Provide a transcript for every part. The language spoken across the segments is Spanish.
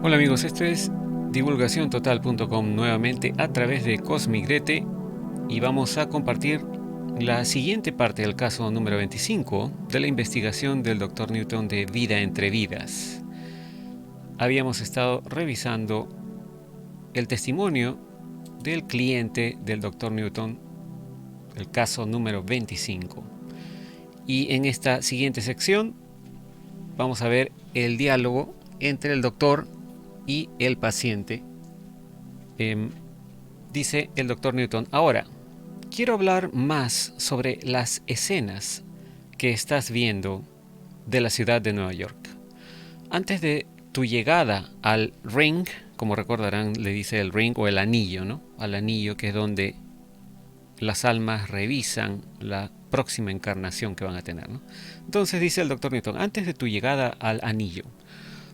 Hola amigos, esto es divulgaciontotal.com nuevamente a través de Cosmigrete y vamos a compartir la siguiente parte del caso número 25 de la investigación del Dr. Newton de Vida entre Vidas. Habíamos estado revisando el testimonio del cliente del Dr. Newton, el caso número 25. Y en esta siguiente sección vamos a ver el diálogo entre el doctor y el paciente. Dice el doctor Newton: ahora, quiero hablar más sobre las escenas que estás viendo de la ciudad de Nueva York. Antes de tu llegada al ring, como recordarán, le dice el ring o el anillo, ¿no? Al anillo, que es donde las almas revisan la próxima encarnación que van a tener, ¿no? Entonces dice el doctor Newton: antes de tu llegada al anillo,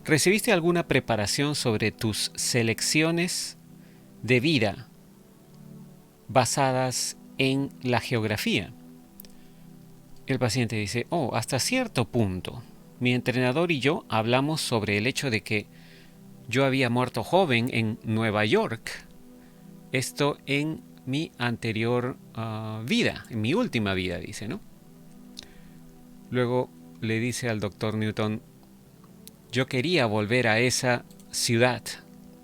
¿recibiste alguna preparación sobre tus selecciones de vida basadas en la geografía? El paciente dice: oh, hasta cierto punto. Mi entrenador y yo hablamos sobre el hecho de que yo había muerto joven en Nueva York. Esto en mi anterior vida, en mi última vida, dice, ¿no? Luego le dice al doctor Newton: yo quería volver a esa ciudad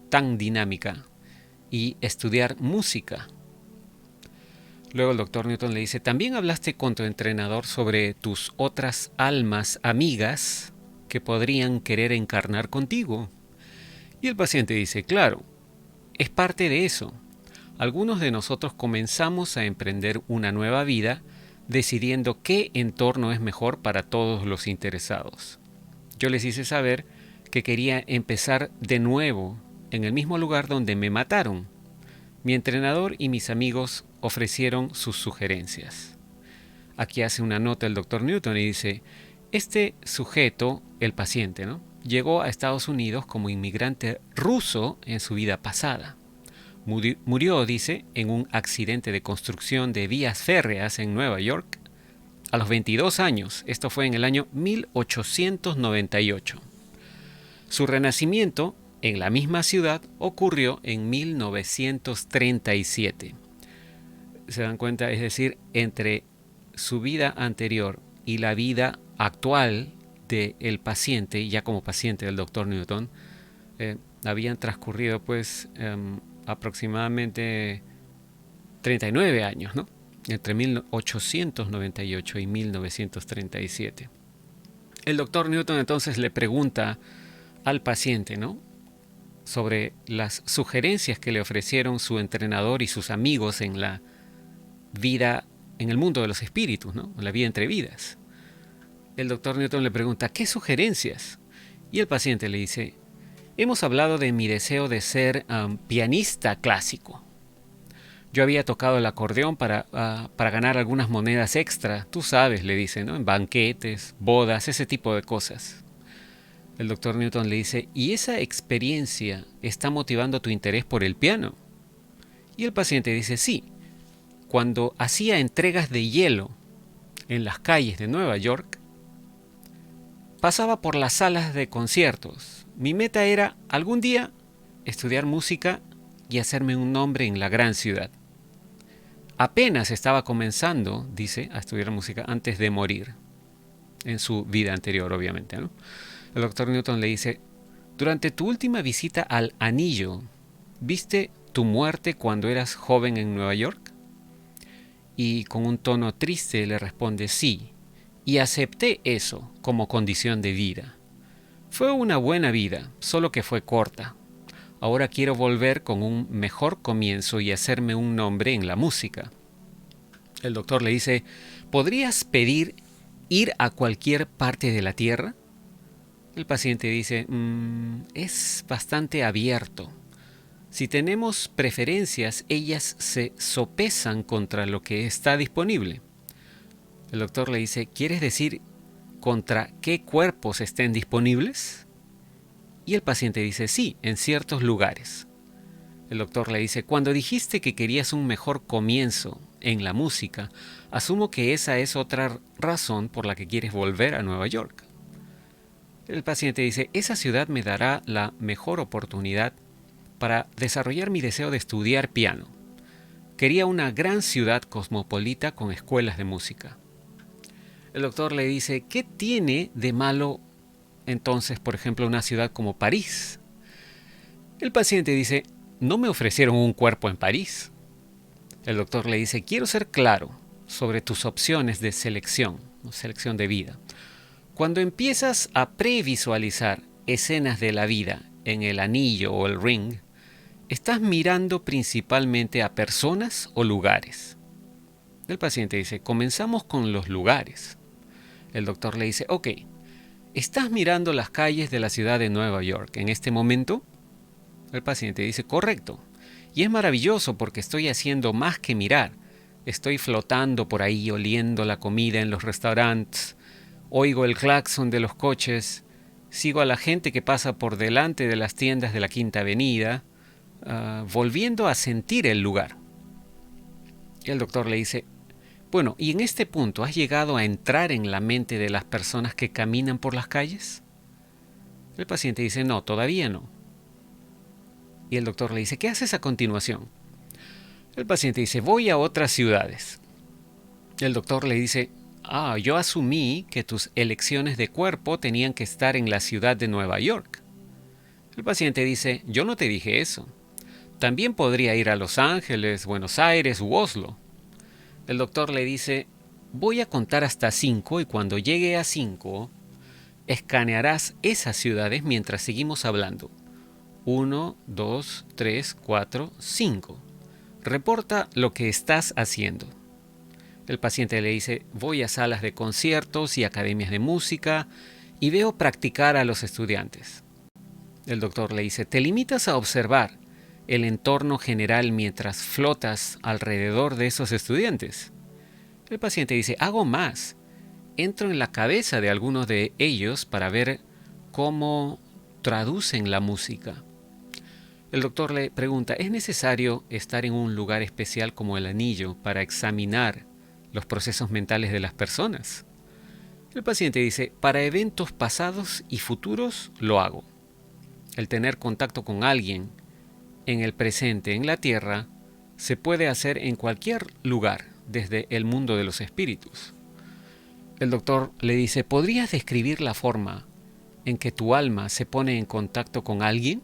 tan dinámica y estudiar música. Luego el doctor Newton le dice: también hablaste con tu entrenador sobre tus otras almas amigas que podrían querer encarnar contigo. Y el paciente dice: claro, es parte de eso. Algunos de nosotros comenzamos a emprender una nueva vida decidiendo qué entorno es mejor para todos los interesados. Yo les hice saber que quería empezar de nuevo en el mismo lugar donde me mataron. Mi entrenador y mis amigos ofrecieron sus sugerencias. Aquí hace una nota el doctor Newton y dice: este sujeto, el paciente, ¿no?, llegó a Estados Unidos como inmigrante ruso en su vida pasada. Murió, dice, en un accidente de construcción de vías férreas en Nueva York a los 22 años. Esto fue en el año 1898. Su renacimiento en la misma ciudad ocurrió en 1937. ¿Se dan cuenta? Es decir, entre su vida anterior y la vida actual del paciente, ya como paciente del doctor Newton, habían transcurrido pues aproximadamente 39 años, ¿no?, entre 1898 y 1937. El doctor Newton entonces le pregunta al paciente, ¿no?, sobre las sugerencias que le ofrecieron su entrenador y sus amigos en la vida, en el mundo de los espíritus, ¿no?, en la vida entre vidas. El doctor Newton le pregunta: ¿qué sugerencias? Y el paciente le dice: hemos hablado de mi deseo de ser pianista clásico. Yo había tocado el acordeón para ganar algunas monedas extra, tú sabes, le dice, ¿no?, en banquetes, bodas, ese tipo de cosas. El doctor Newton le dice: ¿y esa experiencia está motivando tu interés por el piano? Y el paciente dice: sí. Cuando hacía entregas de hielo en las calles de Nueva York, pasaba por las salas de conciertos. Mi meta era algún día estudiar música y hacerme un nombre en la gran ciudad. Apenas estaba comenzando, dice, a estudiar música antes de morir, en su vida anterior, obviamente, ¿no? El doctor Newton le dice: durante tu última visita al anillo, ¿viste tu muerte cuando eras joven en Nueva York? Y con un tono triste le responde: sí, y acepté eso como condición de vida. Fue una buena vida, solo que fue corta. Ahora quiero volver con un mejor comienzo y hacerme un nombre en la música. El doctor le dice: ¿podrías pedir ir a cualquier parte de la tierra? El paciente dice: es bastante abierto. Si tenemos preferencias, ellas se sopesan contra lo que está disponible. El doctor le dice: ¿quieres decir contra qué cuerpos estén disponibles? Y el paciente dice: sí, en ciertos lugares. El doctor le dice: cuando dijiste que querías un mejor comienzo en la música, asumo que esa es otra razón por la que quieres volver a Nueva York. El paciente dice, esa ciudad me dará la mejor oportunidad para desarrollar mi deseo de estudiar piano. Quería una gran ciudad cosmopolita con escuelas de música. El doctor le dice, ¿qué tiene de malo entonces, por ejemplo, una ciudad como París? El paciente dice, no me ofrecieron un cuerpo en París. El doctor le dice, quiero ser claro sobre tus opciones de selección de vida. Cuando empiezas a previsualizar escenas de la vida en el anillo o el ring, estás mirando principalmente a personas o lugares. El paciente dice, comenzamos con los lugares. El doctor le dice, ok, ¿estás mirando las calles de la ciudad de Nueva York en este momento? El paciente dice, correcto. Y es maravilloso porque estoy haciendo más que mirar. Estoy flotando por ahí, oliendo la comida en los restaurantes, oigo el claxon de los coches, sigo a la gente que pasa por delante de las tiendas de la Quinta Avenida, volviendo a sentir el lugar. Y el doctor le dice, bueno, ¿y en este punto has llegado a entrar en la mente de las personas que caminan por las calles? El paciente dice, no, todavía no. Y el doctor le dice, ¿qué haces a continuación? El paciente dice, voy a otras ciudades. El doctor le dice, yo asumí que tus elecciones de cuerpo tenían que estar en la ciudad de Nueva York. El paciente dice, yo no te dije eso. También podría ir a Los Ángeles, Buenos Aires u Oslo. El doctor le dice, voy a contar hasta 5 y cuando llegue a 5, escanearás esas ciudades mientras seguimos hablando. 1, 2, 3, 4, 5. Reporta lo que estás haciendo. El paciente le dice, voy a salas de conciertos y academias de música y veo practicar a los estudiantes. El doctor le dice, ¿te limitas a observar el entorno general mientras flotas alrededor de esos estudiantes? El paciente dice, hago más. Entro en la cabeza de algunos de ellos para ver cómo traducen la música. El doctor le pregunta, ¿es necesario estar en un lugar especial como el anillo para examinar los procesos mentales de las personas? El paciente dice, para eventos pasados y futuros lo hago. El tener contacto con alguien en el presente, en la tierra, se puede hacer en cualquier lugar, desde el mundo de los espíritus. El doctor le dice, ¿podrías describir la forma en que tu alma se pone en contacto con alguien?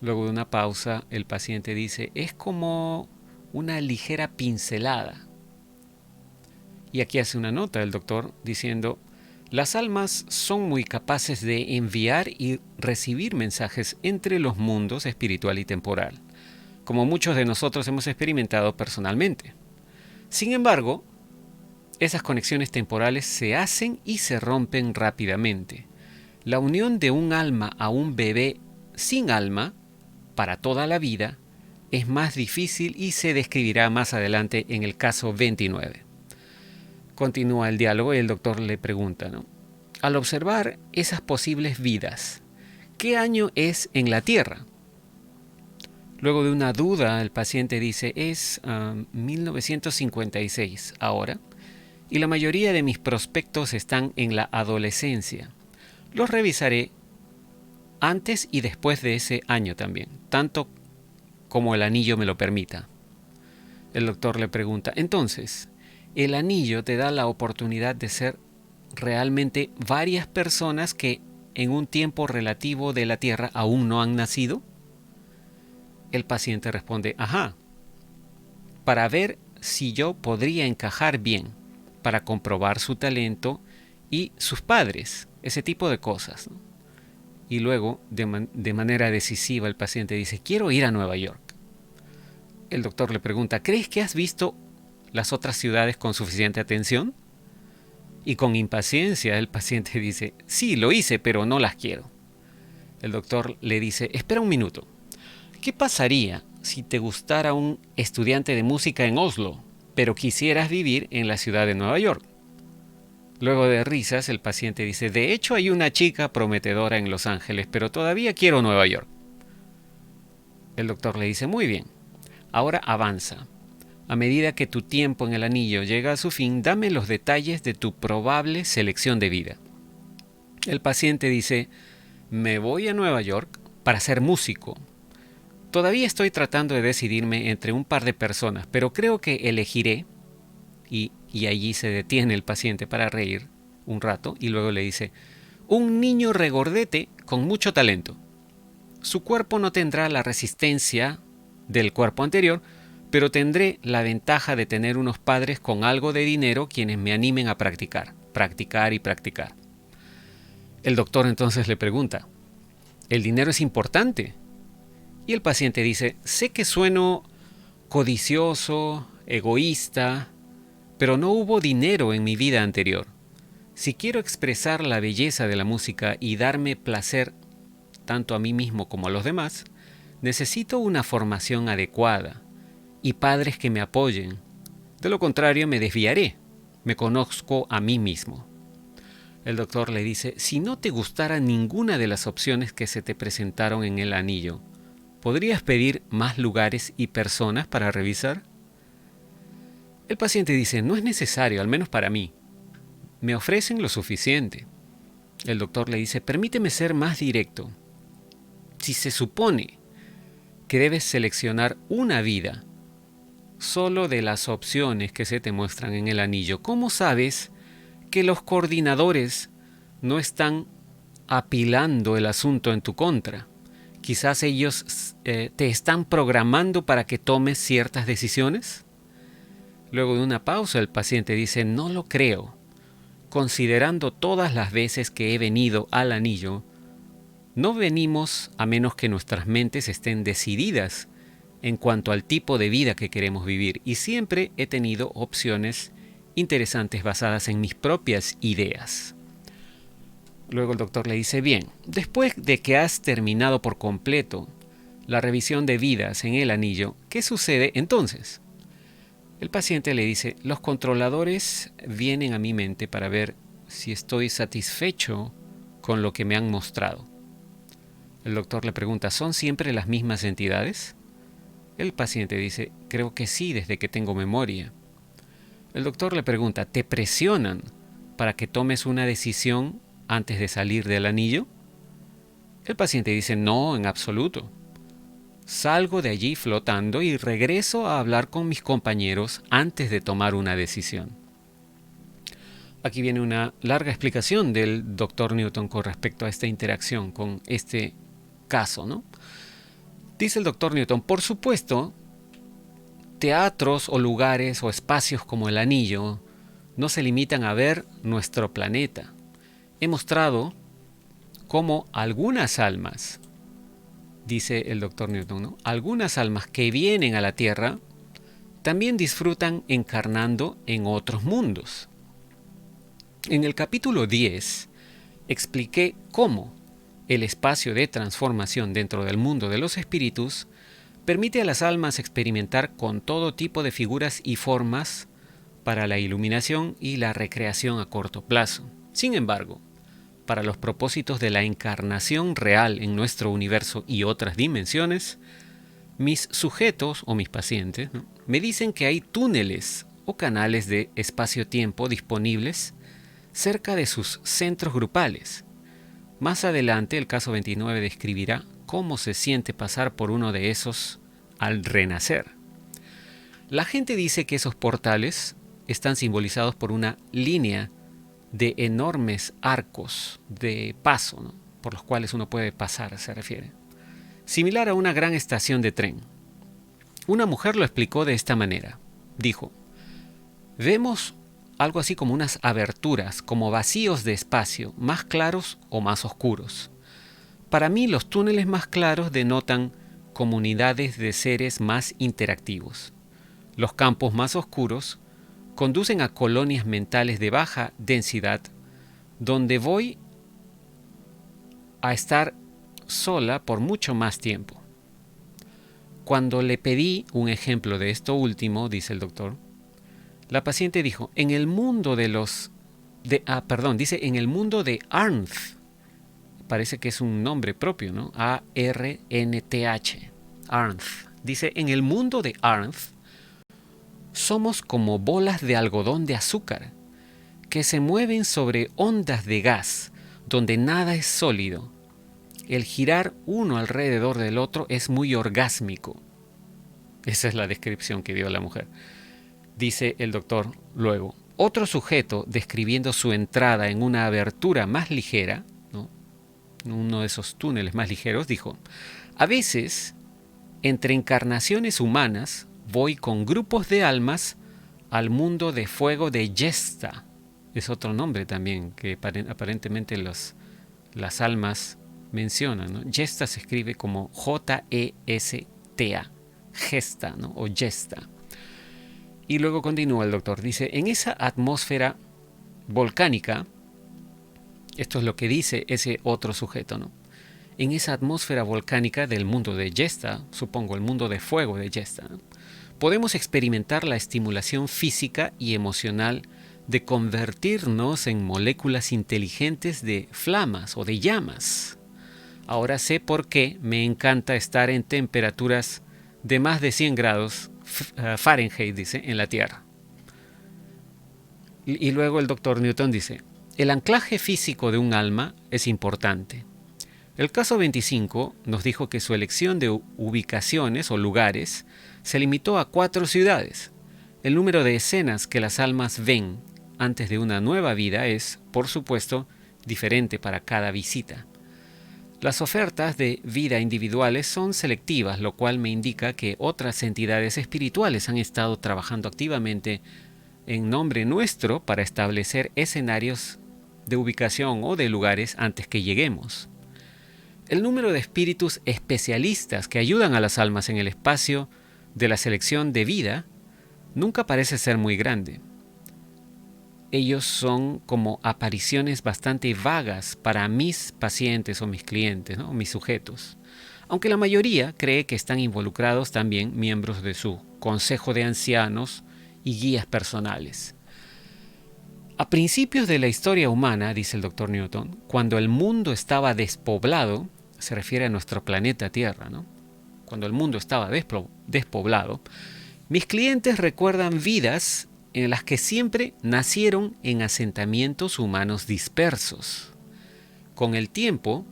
Luego de una pausa, el paciente dice, es como una ligera pincelada. Y aquí hace una nota el doctor diciendo, las almas son muy capaces de enviar y recibir mensajes entre los mundos espiritual y temporal, como muchos de nosotros hemos experimentado personalmente. Sin embargo, esas conexiones temporales se hacen y se rompen rápidamente. La unión de un alma a un bebé sin alma, para toda la vida, es más difícil y se describirá más adelante en el caso 29. Continúa el diálogo y el doctor le pregunta, ¿no? Al observar esas posibles vidas, ¿qué año es en la Tierra? Luego de una duda, el paciente dice, es 1956 ahora, y la mayoría de mis prospectos están en la adolescencia. Los revisaré antes y después de ese año también, tanto como el anillo me lo permita. El doctor le pregunta, entonces, ¿el anillo te da la oportunidad de ser realmente varias personas que en un tiempo relativo de la Tierra aún no han nacido? El paciente responde, ajá, para ver si yo podría encajar bien, para comprobar su talento y sus padres, ese tipo de cosas, ¿no? Y luego, de manera decisiva, el paciente dice, quiero ir a Nueva York. El doctor le pregunta, ¿crees que has visto las otras ciudades con suficiente atención? Y con impaciencia el paciente dice, sí, lo hice, pero no las quiero. El doctor le dice, espera un minuto. ¿Qué pasaría si te gustara un estudiante de música en Oslo, pero quisieras vivir en la ciudad de Nueva York? Luego de risas, el paciente dice, de hecho hay una chica prometedora en Los Ángeles, pero todavía quiero Nueva York. El doctor le dice, muy bien, ahora avanza. A medida que tu tiempo en el anillo llega a su fin, dame los detalles de tu probable selección de vida. El paciente dice, me voy a Nueva York para ser músico. Todavía estoy tratando de decidirme entre un par de personas, pero creo que elegiré, y allí se detiene el paciente para reír un rato y luego le dice, un niño regordete con mucho talento. Su cuerpo no tendrá la resistencia del cuerpo anterior, pero tendré la ventaja de tener unos padres con algo de dinero quienes me animen a practicar, practicar y practicar. El doctor entonces le pregunta, ¿el dinero es importante? Y el paciente dice, sé que sueno codicioso, egoísta, pero no hubo dinero en mi vida anterior. Si quiero expresar la belleza de la música y darme placer tanto a mí mismo como a los demás, necesito una formación adecuada y padres que me apoyen. De lo contrario me desviaré. Me conozco a mí mismo. El doctor le dice, si no te gustara ninguna de las opciones que se te presentaron en el anillo, ¿podrías pedir más lugares y personas para revisar? El paciente dice, no es necesario, al menos para mí. Me ofrecen lo suficiente. El doctor le dice, permíteme ser más directo. Si se supone que debes seleccionar una vida solo de las opciones que se te muestran en el anillo, ¿cómo sabes que los coordinadores no están apilando el asunto en tu contra? Quizás ellos te están programando para que tomes ciertas decisiones. Luego de una pausa, el paciente dice, no lo creo. Considerando todas las veces que he venido al anillo, no venimos a menos que nuestras mentes estén decididas en cuanto al tipo de vida que queremos vivir, y siempre he tenido opciones interesantes basadas en mis propias ideas. Luego el doctor le dice, bien, después de que has terminado por completo la revisión de vidas en el anillo, ¿qué sucede entonces? El paciente le dice, los controladores vienen a mi mente para ver si estoy satisfecho con lo que me han mostrado. El doctor le pregunta, ¿son siempre las mismas entidades? El paciente dice, creo que sí, desde que tengo memoria. El doctor le pregunta, ¿te presionan para que tomes una decisión antes de salir del anillo? El paciente dice, no, en absoluto. Salgo de allí flotando y regreso a hablar con mis compañeros antes de tomar una decisión. Aquí viene una larga explicación del Dr. Newton con respecto a esta interacción con este caso, ¿no? Dice el Dr. Newton, por supuesto, teatros o lugares o espacios como el anillo no se limitan a ver nuestro planeta. He mostrado cómo algunas almas, dice el Dr. Newton, ¿no? Algunas almas que vienen a la Tierra también disfrutan encarnando en otros mundos. En el capítulo 10 expliqué cómo el espacio de transformación dentro del mundo de los espíritus permite a las almas experimentar con todo tipo de figuras y formas para la iluminación y la recreación a corto plazo. Sin embargo, para los propósitos de la encarnación real en nuestro universo y otras dimensiones, mis sujetos o mis pacientes, ¿no?, me dicen que hay túneles o canales de espacio-tiempo disponibles cerca de sus centros grupales. Más adelante, el caso 29 describirá cómo se siente pasar por uno de esos al renacer. La gente dice que esos portales están simbolizados por una línea de enormes arcos de paso, ¿no?, por los cuales uno puede pasar, se refiere. Similar a una gran estación de tren. Una mujer lo explicó de esta manera. Dijo, vemos algo así como unas aberturas, como vacíos de espacio, más claros o más oscuros. Para mí, los túneles más claros denotan comunidades de seres más interactivos. Los campos más oscuros conducen a colonias mentales de baja densidad, donde voy a estar sola por mucho más tiempo. Cuando le pedí un ejemplo de esto último, dice el doctor, la paciente dijo, en el mundo de en el mundo de Arnth, parece que es un nombre propio, ¿no? A-R-N-T-H, Arnth. Dice, en el mundo de Arnth, somos como bolas de algodón de azúcar que se mueven sobre ondas de gas, donde nada es sólido. El girar uno alrededor del otro es muy orgásmico. Esa es la descripción que dio la mujer. Dice el doctor luego. Otro sujeto, describiendo su entrada en una abertura más ligera, ¿no?, uno de esos túneles más ligeros, dijo: a veces, entre encarnaciones humanas, voy con grupos de almas al mundo de fuego de Yesta. Es otro nombre también que aparentemente las almas mencionan, ¿no? Yesta se escribe como J-E-S-T-A, Gesta, ¿no?, o Yesta. Y luego continúa el doctor, dice: en esa atmósfera volcánica, esto es lo que dice ese otro sujeto, ¿no?, en esa atmósfera volcánica del mundo de Yesta, supongo el mundo de fuego de Yesta, ¿no?, podemos experimentar la estimulación física y emocional de convertirnos en moléculas inteligentes de flamas o de llamas. Ahora sé por qué me encanta estar en temperaturas de más de 100 grados Fahrenheit, dice, en la Tierra. Y luego el doctor Newton dice: el anclaje físico de un alma es importante. El caso 25 nos dijo que su elección de ubicaciones o lugares se limitó a 4 ciudades. El número de escenas que las almas ven antes de una nueva vida es, por supuesto, diferente para cada visita. Las ofertas de vida individuales son selectivas, lo cual me indica que otras entidades espirituales han estado trabajando activamente en nombre nuestro para establecer escenarios de ubicación o de lugares antes que lleguemos. El número de espíritus especialistas que ayudan a las almas en el espacio de la selección de vida nunca parece ser muy grande. Ellos son como apariciones bastante vagas para mis pacientes o mis clientes, ¿no?, mis sujetos. Aunque la mayoría cree que están involucrados también miembros de su consejo de ancianos y guías personales. A principios de la historia humana, dice el doctor Newton, cuando el mundo estaba despoblado, se refiere a nuestro planeta Tierra, ¿no?, cuando el mundo estaba despoblado, mis clientes recuerdan vidas en las que siempre nacieron en asentamientos humanos dispersos. Con el tiempo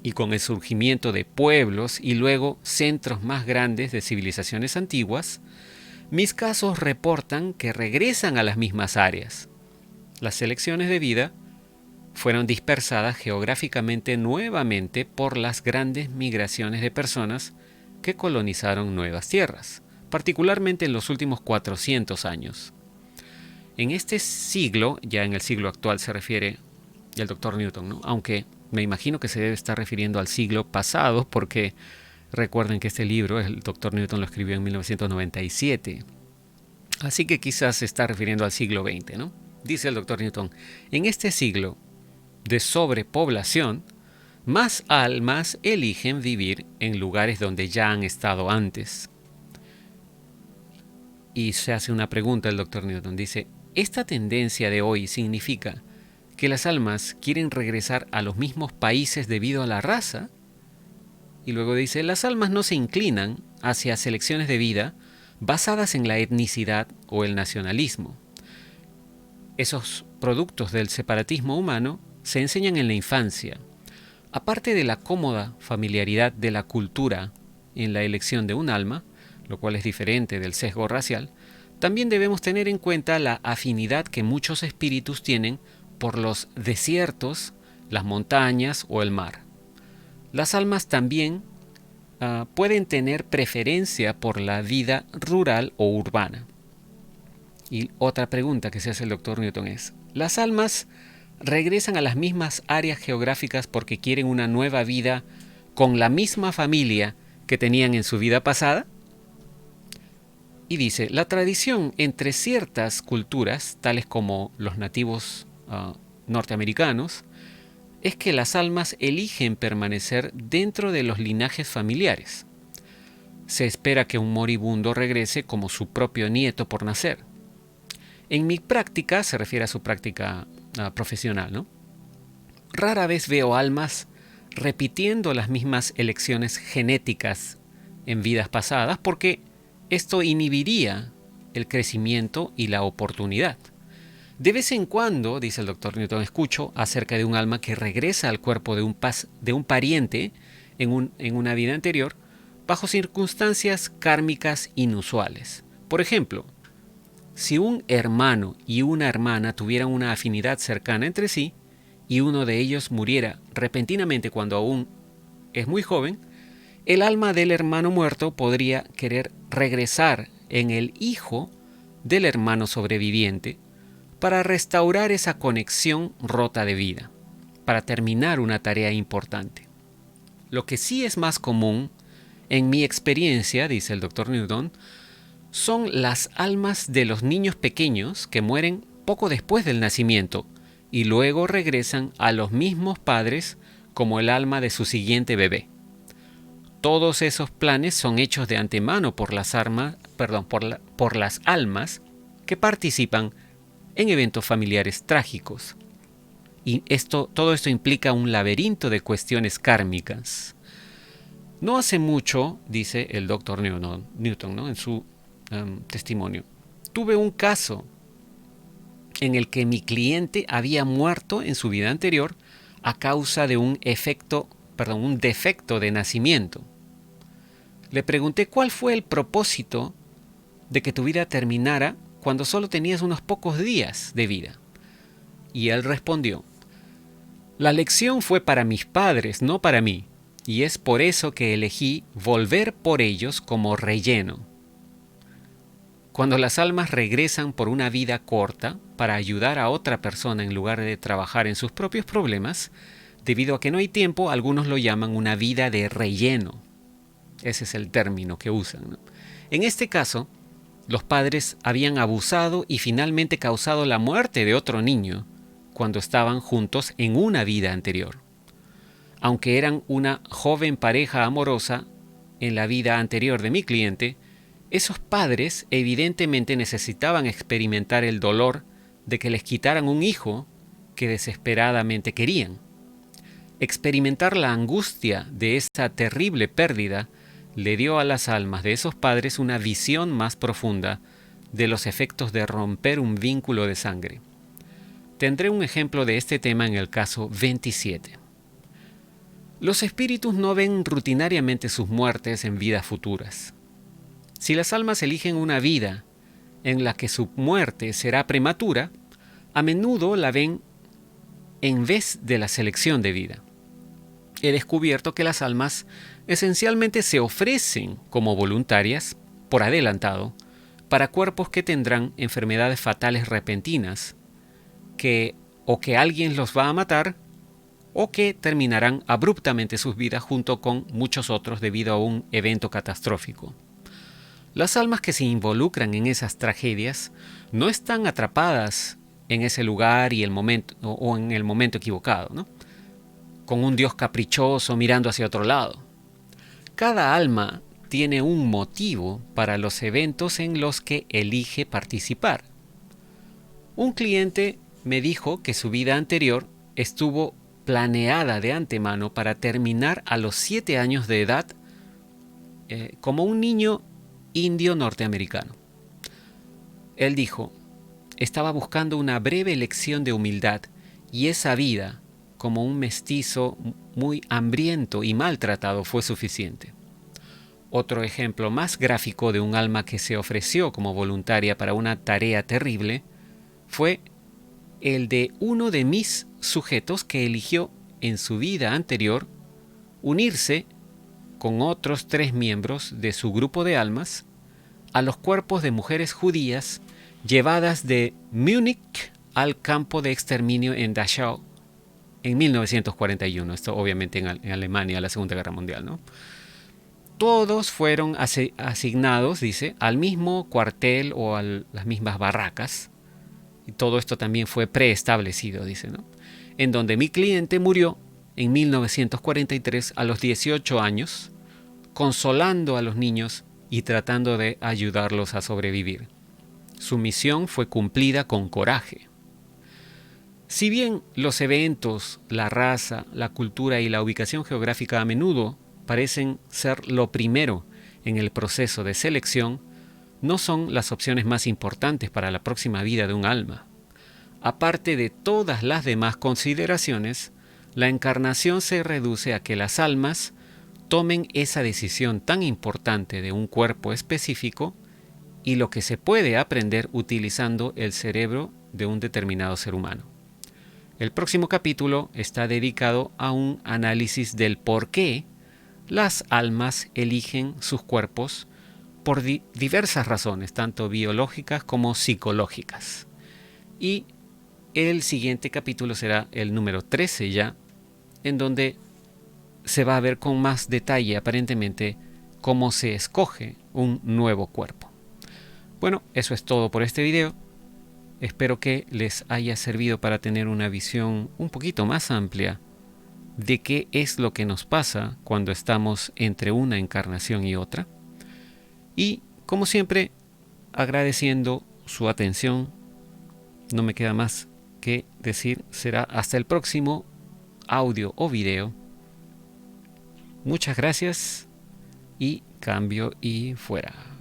y con el surgimiento de pueblos y luego centros más grandes de civilizaciones antiguas, mis casos reportan que regresan a las mismas áreas. Las selecciones de vida fueron dispersadas geográficamente nuevamente por las grandes migraciones de personas que colonizaron nuevas tierras, particularmente en los últimos 400 años. En este siglo, ya en el siglo actual se refiere el doctor Newton, ¿no?, aunque me imagino que se debe estar refiriendo al siglo pasado, porque recuerden que este libro, el doctor Newton lo escribió en 1997. Así que quizás se está refiriendo al siglo XX, ¿no? Dice el doctor Newton: en este siglo de sobrepoblación, más almas eligen vivir en lugares donde ya han estado antes. Y se hace una pregunta el doctor Newton. Dice: ¿esta tendencia de hoy significa que las almas quieren regresar a los mismos países debido a la raza? Y luego dice: las almas no se inclinan hacia selecciones de vida basadas en la etnicidad o el nacionalismo. Esos productos del separatismo humano se enseñan en la infancia. Aparte de la cómoda familiaridad de la cultura en la elección de un alma, lo cual es diferente del sesgo racial, también debemos tener en cuenta la afinidad que muchos espíritus tienen por los desiertos, las montañas o el mar. Las almas también pueden tener preferencia por la vida rural o urbana. Y otra pregunta que se hace el doctor Newton es: ¿las almas regresan a las mismas áreas geográficas porque quieren una nueva vida con la misma familia que tenían en su vida pasada? Y dice: la tradición entre ciertas culturas, tales como los nativos norteamericanos, es que las almas eligen permanecer dentro de los linajes familiares. Se espera que un moribundo regrese como su propio nieto por nacer. En mi práctica, se refiere a su práctica profesional, ¿no?, rara vez veo almas repitiendo las mismas elecciones genéticas en vidas pasadas, porque esto inhibiría el crecimiento y la oportunidad. De vez en cuando, dice el doctor Newton, escucho acerca de un alma que regresa al cuerpo de un pariente en una vida anterior bajo circunstancias kármicas inusuales. Por ejemplo, si un hermano y una hermana tuvieran una afinidad cercana entre sí y uno de ellos muriera repentinamente cuando aún es muy joven, el alma del hermano muerto podría querer regresar en el hijo del hermano sobreviviente para restaurar esa conexión rota de vida, para terminar una tarea importante. Lo que sí es más común, en mi experiencia, dice el Dr. Newton, son las almas de los niños pequeños que mueren poco después del nacimiento y luego regresan a los mismos padres como el alma de su siguiente bebé. Todos esos planes son hechos de antemano por las almas que participan en eventos familiares trágicos. Y todo esto implica un laberinto de cuestiones kármicas. No hace mucho, dice el Dr. Newton, ¿no?, en su testimonio, tuve un caso en el que mi cliente había muerto en su vida anterior a causa de un defecto de nacimiento. Le pregunté cuál fue el propósito de que tu vida terminara cuando solo tenías unos pocos días de vida. Y él respondió: la lección fue para mis padres, no para mí, y es por eso que elegí volver por ellos como relleno. Cuando las almas regresan por una vida corta para ayudar a otra persona en lugar de trabajar en sus propios problemas, debido a que no hay tiempo, algunos lo llaman una vida de relleno. Ese es el término que usan, ¿no? En este caso, los padres habían abusado y finalmente causado la muerte de otro niño cuando estaban juntos en una vida anterior. Aunque eran una joven pareja amorosa en la vida anterior de mi cliente, esos padres evidentemente necesitaban experimentar el dolor de que les quitaran un hijo que desesperadamente querían. Experimentar la angustia de esta terrible pérdida le dio a las almas de esos padres una visión más profunda de los efectos de romper un vínculo de sangre. Tendré un ejemplo de este tema en el caso 27. Los espíritus no ven rutinariamente sus muertes en vidas futuras. Si las almas eligen una vida en la que su muerte será prematura, a menudo la ven en vez de la selección de vida. He descubierto que las almas esencialmente se ofrecen como voluntarias, por adelantado, para cuerpos que tendrán enfermedades fatales repentinas, que alguien los va a matar, o que terminarán abruptamente sus vidas junto con muchos otros debido a un evento catastrófico. Las almas que se involucran en esas tragedias no están atrapadas en ese lugar y o en el momento equivocado, ¿no?, con un Dios caprichoso mirando hacia otro lado. Cada alma tiene un motivo para los eventos en los que elige participar. Un cliente me dijo que su vida anterior estuvo planeada de antemano para terminar a los 7 años de edad como un niño indio norteamericano. Él dijo: estaba buscando una breve lección de humildad y esa vida, como un mestizo muy hambriento y maltratado, fue suficiente. Otro ejemplo más gráfico de un alma que se ofreció como voluntaria para una tarea terrible fue el de uno de mis sujetos que eligió en su vida anterior unirse con otros 3 miembros de su grupo de almas a los cuerpos de mujeres judías llevadas de Múnich al campo de exterminio en Dachau en 1941. Esto obviamente en Alemania, la Segunda Guerra Mundial, ¿no? Todos fueron asignados, dice, al mismo cuartel o a las mismas barracas. Y todo esto también fue preestablecido, dice, ¿no?, en donde mi cliente murió en 1943 a los 18 años, consolando a los niños y tratando de ayudarlos a sobrevivir. Su misión fue cumplida con coraje. Si bien los eventos, la raza, la cultura y la ubicación geográfica a menudo parecen ser lo primero en el proceso de selección, no son las opciones más importantes para la próxima vida de un alma. Aparte de todas las demás consideraciones, la encarnación se reduce a que las almas tomen esa decisión tan importante de un cuerpo específico y lo que se puede aprender utilizando el cerebro de un determinado ser humano. El próximo capítulo está dedicado a un análisis del por qué las almas eligen sus cuerpos por diversas razones, tanto biológicas como psicológicas. Y el siguiente capítulo será el número 13 ya, en donde se va a ver con más detalle aparentemente cómo se escoge un nuevo cuerpo. Bueno, eso es todo por este video. Espero que les haya servido para tener una visión un poquito más amplia de qué es lo que nos pasa cuando estamos entre una encarnación y otra. Y, como siempre, agradeciendo su atención, no me queda más que decir, será hasta el próximo audio o video. Muchas gracias y cambio y fuera.